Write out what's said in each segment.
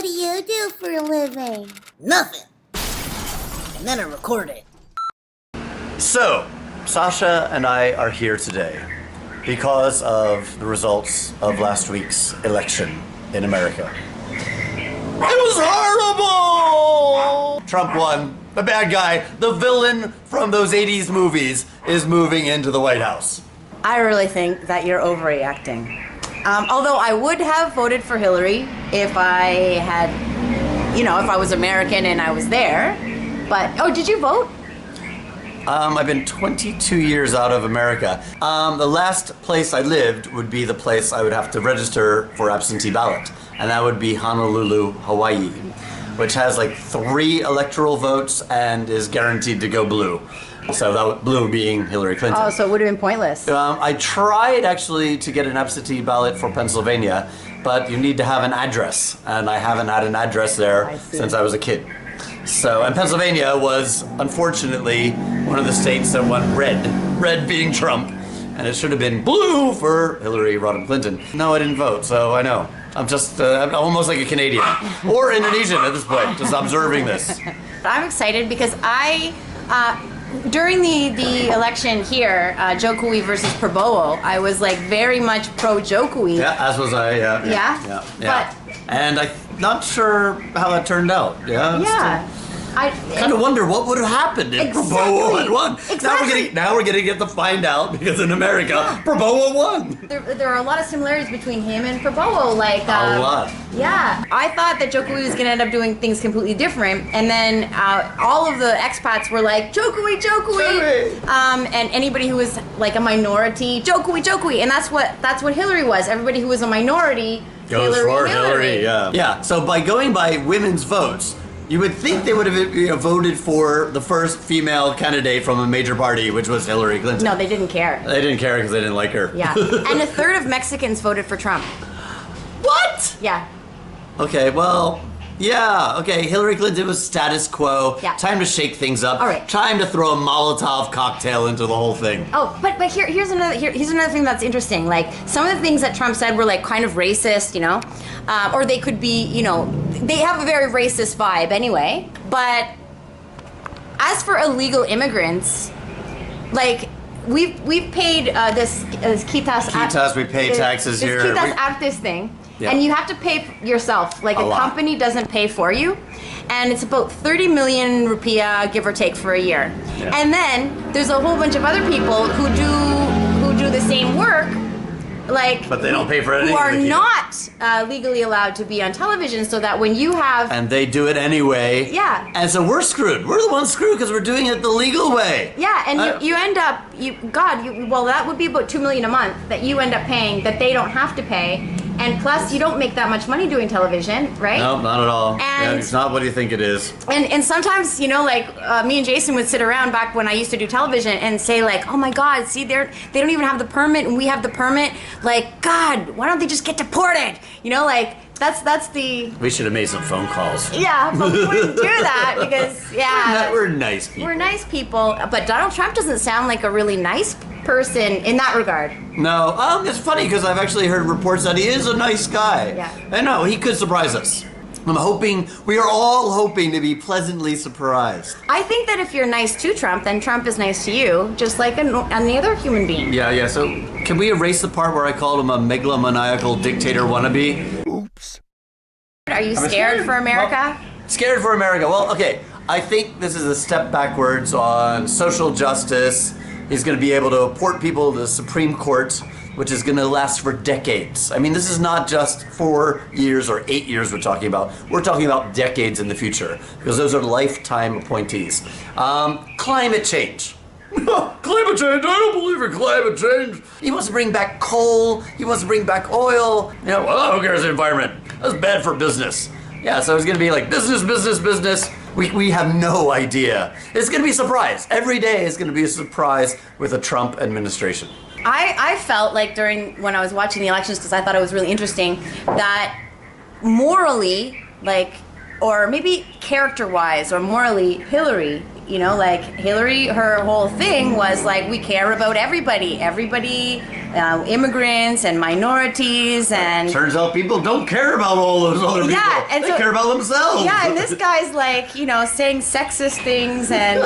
What do you do for a living? Nothing. And then I record it. So, Sacha and I are here today because of the results of last week's election in America. It was horrible! Trump won. The bad guy, the villain from those 80s movies, is moving into the White House. I really think that you're overreacting. Although I would have voted for Hillary if I had, if I was American and I was there. But, did you vote? I've been 22 years out of America. The last place I lived would be the place I would have to register for absentee ballot. And that would be Honolulu, Hawaii, which has like 3 electoral votes and is guaranteed to go blue. So that blue being Hillary Clinton. Oh, so it would have been pointless. I tried actually to get an absentee ballot for Pennsylvania, but you need to have an address, and I haven't had an address there since I was a kid. So, and Pennsylvania was unfortunately one of the states that went red being Trump, and it should have been blue for Hillary Rodham Clinton. No, I didn't vote, so I know. I'm just I'm almost like a Canadian or Indonesian at this point, just observing this. I'm excited because during the election here, Jokowi versus Prabowo, I was like very much pro Jokowi. Yeah, as was I. Yeah. But, and I'm not sure how that turned out. Yeah. I kind of wonder what would have happened if Prabowo had won. Exactly. Now we're getting to find out because in America, Prabowo won. There are a lot of similarities between him and Prabowo. Like a lot. Yeah. I thought that Jokowi was going to end up doing things completely different, and then all of the expats were like, Jokowi. And anybody who was like a minority, Jokowi. And that's what Hillary was. Everybody who was a minority, goes for Hillary. Yeah. So by going by women's votes, you would think they would have voted for the first female candidate from a major party, which was Hillary Clinton. No, they didn't care. They didn't care because they didn't like her. Yeah. And a third of Mexicans voted for Trump. What? Yeah. Okay, well, yeah. Okay, Hillary Clinton was status quo. Yeah. Time to shake things up. All right. Time to throw a Molotov cocktail into the whole thing. Oh, but here's another thing that's interesting. Like, some of the things that Trump said were like kind of racist, or they could be, they have a very racist vibe anyway. But as for illegal immigrants, like we've paid this Quitas, we pay taxes here. Quitas Artes thing. Yeah. And you have to pay yourself. Like, a company doesn't pay for you. And it's about 30 million rupiah, give or take, for a year. Yeah. And then there's a whole bunch of other people who do the same work, but they don't pay for anything. Who are not legally allowed to be on television, so that when you have... And they do it anyway. Yeah. And so we're screwed. We're the ones screwed because we're doing it the legal way. Yeah, and you end up... well, that would be about $2 million a month that you end up paying that they don't have to pay. And plus, you don't make that much money doing television, right? No, not at all. And it's not what you think it is. And sometimes, me and Jason would sit around back when I used to do television and say, like, oh my God, see, they don't even have the permit and we have the permit. Like, God, why don't they just get deported? That's the... We should have made some phone calls. Yeah, but we wouldn't do that because, We're nice people. We're nice people, but Donald Trump doesn't sound like a really nice person in that regard. No, it's funny because I've actually heard reports that he is a nice guy. Yeah. And no, he could surprise us. We are all hoping to be pleasantly surprised. I think that if you're nice to Trump, then Trump is nice to you, just like any other human being. Yeah, so can we erase the part where I called him a megalomaniacal dictator wannabe? Oops. Are you scared for America? Well, scared for America. Well, okay. I think this is a step backwards on social justice. He's going to be able to appoint people to the Supreme Court, which is going to last for decades. I mean, this is not just 4 years or 8 years we're talking about. We're talking about decades in the future, because those are lifetime appointees. Climate change. Climate change? I don't believe in climate change. He wants to bring back coal. He wants to bring back oil. Who cares the environment? That's bad for business. Yeah, so it's going to be like business. We have no idea. It's going to be a surprise. Every day is going to be a surprise with a Trump administration. I felt like when I was watching the elections, because I thought it was really interesting, that morally, or maybe character-wise, or morally, Hillary, Hillary, her whole thing was like, we care about everybody. Everybody immigrants and minorities and. Turns out people don't care about all those other people. Yeah, and they so, care about themselves. Yeah, and this guy's like, saying sexist things and,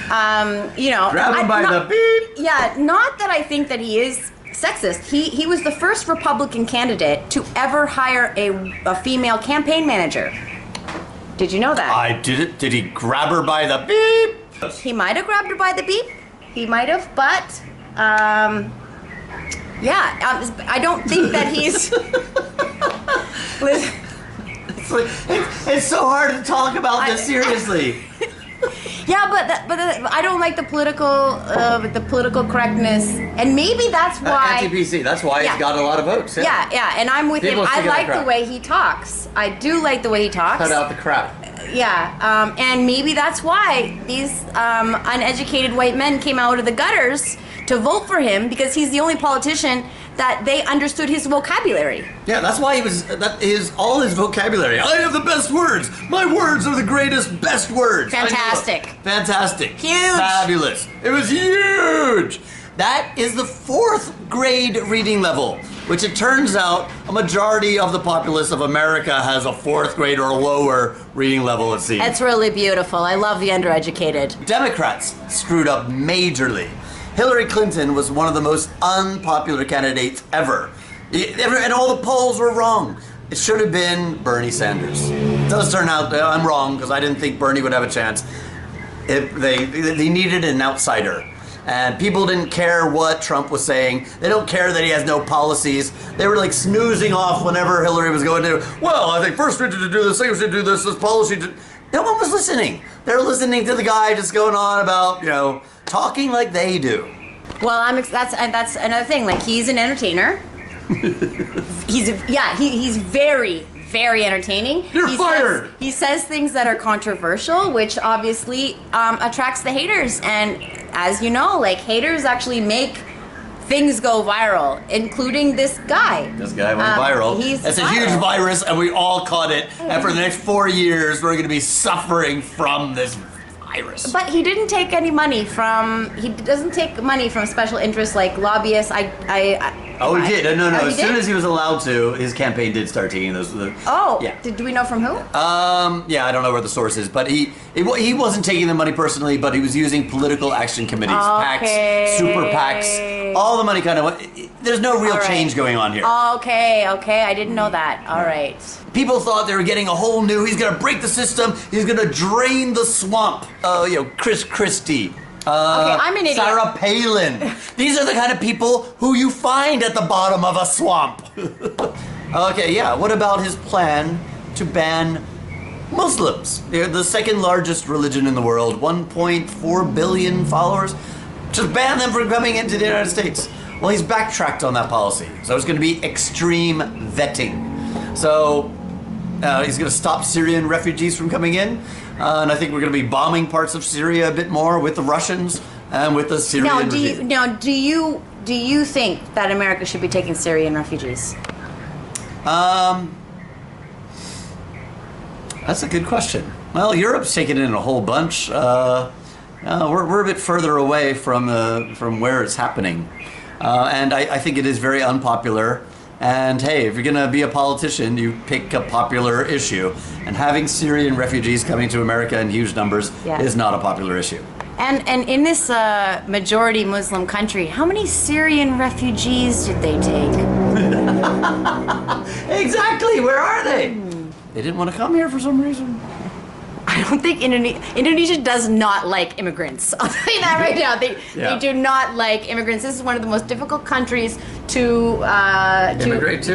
Grab him by the beep. Yeah, not that I think that he is sexist. He was the first Republican candidate to ever hire a female campaign manager. Did you know that? I did it. Did he grab her by the beep? He might have grabbed her by the beep. He might have, but I don't think that he's. It's so hard to talk about this seriously. Yeah, but I don't like the political correctness, and maybe that's why anti-PC. That's why he's got a lot of votes. Yeah, and I'm with People him. I stick like the the crap. way he talks. I do like the way he talks. Cut out the crap. Yeah, and maybe that's why these uneducated white men came out of the gutters to vote for him, because he's the only politician that they understood his vocabulary. Yeah, that's why that is all his vocabulary. I have the best words. My words are the greatest, best words. Fantastic. Fantastic. Huge. Fabulous. It was huge. That is the 4th grade reading level, which it turns out a majority of the populace of America has a 4th grade or lower reading level, it seems. It's really beautiful. I love the undereducated. Democrats screwed up majorly. Hillary Clinton was one of the most unpopular candidates ever. And all the polls were wrong. It should have been Bernie Sanders. It does turn out I'm wrong, because I didn't think Bernie would have a chance. They needed an outsider. And people didn't care what Trump was saying. They don't care that he has no policies. They were like snoozing off whenever Hillary was going to, well, I think first we need to do this, second we should do this policy. No one was listening. They were listening to the guy just going on about, talking like they do. Well, that's another thing. Like, he's an entertainer. He's very, very entertaining. You're fired. He says things that are controversial, which obviously attracts the haters. And as you know, like, haters actually make things go viral, including this guy. This guy went viral. It's a huge virus, and we all caught it. And for the next 4 years, we're going to be suffering from this virus. But he didn't take any money from. He doesn't take money from special interests like lobbyists. He did. No. Oh, as soon as he was allowed to, his campaign did start taking those. Yeah. Do we know from who? Yeah, I don't know where the source is, but he wasn't taking the money personally, but he was using political action committees, PACs, super PACs, all the money kind of. There's no real change going on here. Okay, I didn't know that. All right. People thought they were getting a whole new. He's gonna break the system. He's gonna drain the swamp. Chris Christie. I'm an idiot. Sarah Palin. These are the kind of people who you find at the bottom of a swamp. Okay, yeah. What about his plan to ban Muslims? They're the second largest religion in the world, 1.4 billion followers. Just ban them from coming into the United States. Well, he's backtracked on that policy. So it's going to be extreme vetting. So he's going to stop Syrian refugees from coming in. And I think we're going to be bombing parts of Syria a bit more with the Russians and with the Syrian regime. Do you think that America should be taking Syrian refugees? That's a good question. Well, Europe's taken in a whole bunch. We're a bit further away from where it's happening. And I think it is very unpopular. And hey, if you're going to be a politician, you pick a popular issue. And having Syrian refugees coming to America in huge numbers is not a popular issue. And in this majority Muslim country, how many Syrian refugees did they take? Exactly, where are they? They didn't want to come here for some reason. I don't think Indonesia does not like immigrants. I'll tell you that right now. They do not like immigrants. This is one of the most difficult countries to immigrate to.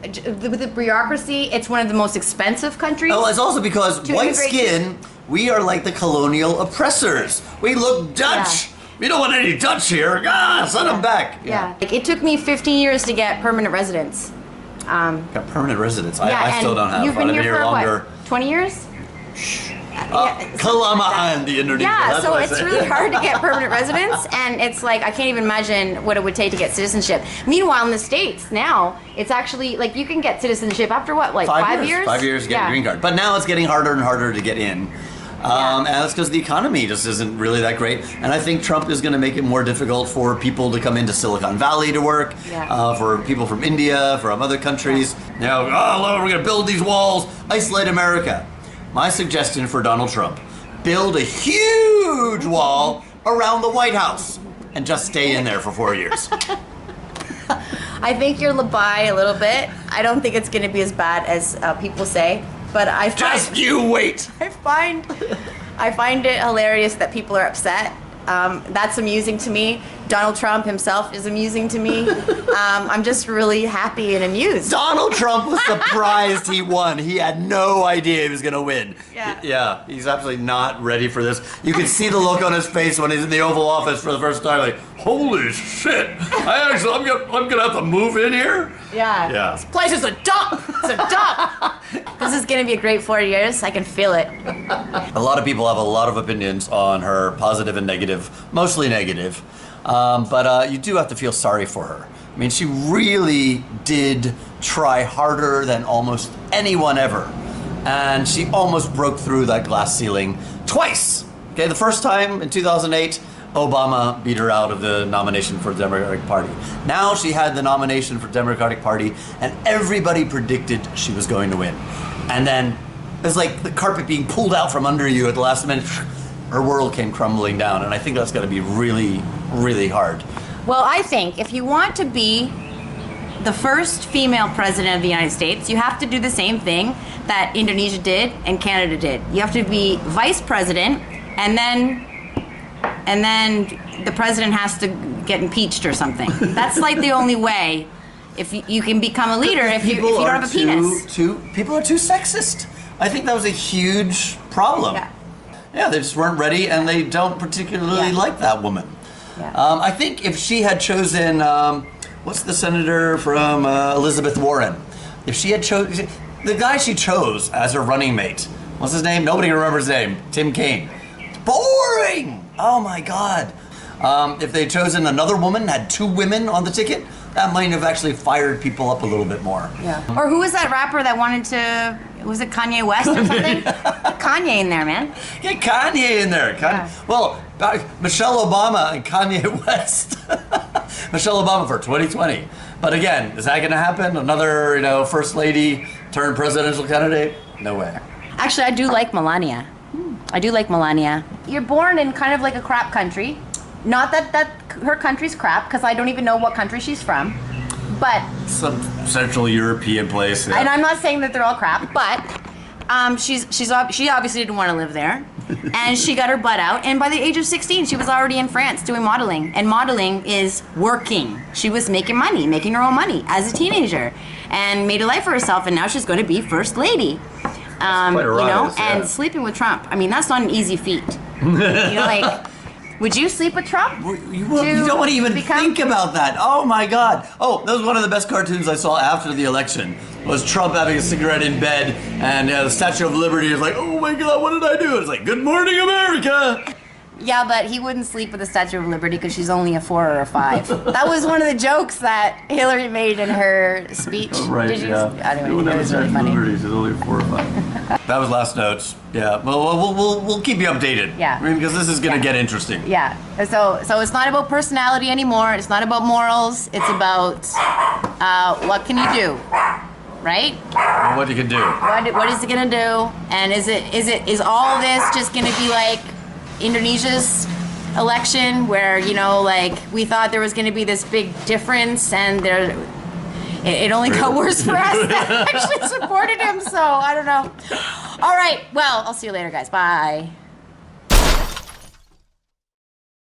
With the bureaucracy, it's one of the most expensive countries. Oh, it's also because white skin, we are like the colonial oppressors. We look Dutch. Yeah. We don't want any Dutch here. Send them back. Yeah. It took me 15 years to get permanent residence. Got permanent residence. I still don't have. You've been here for longer. What, 20 years? Kelamaan, the Indonesia. Yeah, so it's really hard to get permanent residence, and it's like I can't even imagine what it would take to get citizenship. Meanwhile, in the States now, it's actually like you can get citizenship after what, like 5 years? 5 years to get a green card. But now it's getting harder and harder to get in. And that's because the economy just isn't really that great. And I think Trump is going to make it more difficult for people to come into Silicon Valley to work, for people from India, from other countries. You know, we're going to build these walls, isolate America. My suggestion for Donald Trump, build a huge wall around the White House and just stay in there for 4 years. I think you're labai a little bit. I don't think it's going to be as bad as people say, but I find, Just you wait. I find it hilarious that people are upset. That's amusing to me. Donald Trump himself is amusing to me. I'm just really happy and amused. Donald Trump was surprised he won. He had no idea he was going to win. Yeah. Yeah, he's absolutely not ready for this. You can see the look on his face when he's in the Oval Office for the first time, like, holy shit! I'm gonna have to move in here. Yeah. Yeah. This place is a dump. It's a dump. This is gonna be a great 4 years. I can feel it. A lot of people have a lot of opinions on her, positive and negative, mostly negative. But you do have to feel sorry for her. I mean, she really did try harder than almost anyone ever. And she almost broke through that glass ceiling twice. Okay, the first time in 2008, Obama beat her out of the nomination for the Democratic Party. Now she had the nomination for the Democratic Party, and everybody predicted she was going to win. And then it's like the carpet being pulled out from under you at the last minute. Her world came crumbling down, and I think that's going to be really, really hard. Well, I think if you want to be the first female president of the United States, you have to do the same thing that Indonesia did and Canada did. You have to be vice president, and then the president has to get impeached or something. That's like the only way if you can become a leader if you don't have a penis. People are too sexist. I think that was a huge problem. Yeah, they just weren't ready, and they don't particularly like that woman. I think if she had chosen, what's the senator from Elizabeth Warren? If she had chosen, the guy she chose as her running mate, what's his name? Nobody remembers his name. Tim Kaine. Boring! Oh my God. If they'd chosen another woman, had two women on the ticket, that might have actually fired people up a little bit more. Yeah. Or who was that rapper that wanted to, was it Kanye West or something? Get Kanye in there, man. Get Kanye in there. Well, Michelle Obama and Kanye West. Michelle Obama for 2020. But again, is that going to happen? Another, first lady turned presidential candidate? No way. Actually, I do like Melania. I do like Melania. You're born in kind of like a crap country. Not that her country's crap, because I don't even know what country she's from. But some Central European place. Yeah. And I'm not saying that they're all crap, but she obviously didn't want to live there, and she got her butt out. And by the age of 16, she was already in France doing modeling. And modeling is working. She was making money, making her own money as a teenager, and made a life for herself. And now she's going to be first lady. And sleeping with Trump. I mean, that's not an easy feat. Would you sleep with Trump? You don't want to even think about that. Oh my God. Oh, that was one of the best cartoons I saw after the election. Was Trump having a cigarette in bed, and the Statue of Liberty is like, oh my God, what did I do? It's like, good morning, America. Yeah, but he wouldn't sleep with the Statue of Liberty because she's only a 4 or a 5. That was one of the jokes that Hillary made in her speech. Oh, right, Did you? yeah. Anyway, it was really funny. Liberty, she's only 4 or 5. That was last notes. Yeah, well, we'll keep you updated. Yeah. I mean, because this is going to get interesting. Yeah. So it's not about personality anymore. It's not about morals. It's about what can you do, right? Well, what you can do. What is it gonna do? And is all this just gonna be like Indonesia's election, where we thought there was going to be this big difference, and it only got worse for us that actually supported him. So I don't know. All right, well, I'll see you later, guys. Bye.